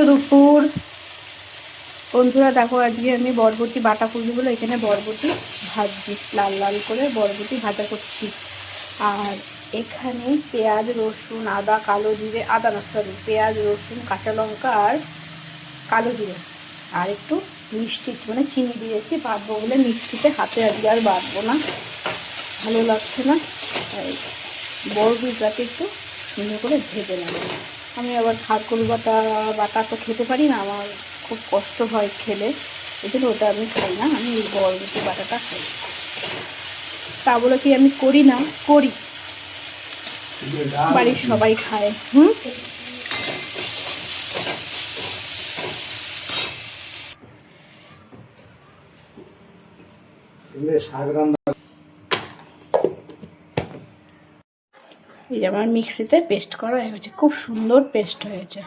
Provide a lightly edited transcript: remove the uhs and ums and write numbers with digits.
দুপুর বন্ধুরা। দেখো আজকে আমি বরবটি বাটা করবো বলে এখানে বরবটি ভাজছি, লাল লাল করে বরবটি ভাজা করছি। আর এখানে পেঁয়াজ রসুন আদা কালো জিরে, আদা না সরি, পেঁয়াজ রসুন কাঁচা লঙ্কা আর কালো জিরে আর একটু মিষ্টি মানে চিনি দিয়েছি। বাটবো বলে মিক্সিতে, হাতে আজকে আর বাটবো না, ভালো লাগছে না। তাই বরবটিটাকে একটু সুন্দর করে ভেজে নেব। আমি আবার খারকুল বাটা তো খেতে পারি না, আমার খুব কষ্ট হয় খেলে, এই জন্য ওটা আমি খাই না। আমি এই বরবটি বাটাটা খাই। তা বলে কি আমি করি না, করি, বাড়ির সবাই খায়। এই যে আমার মিক্সিতে পেস্ট করা হয়েছে, খুব সুন্দর পেস্ট হয়েছে।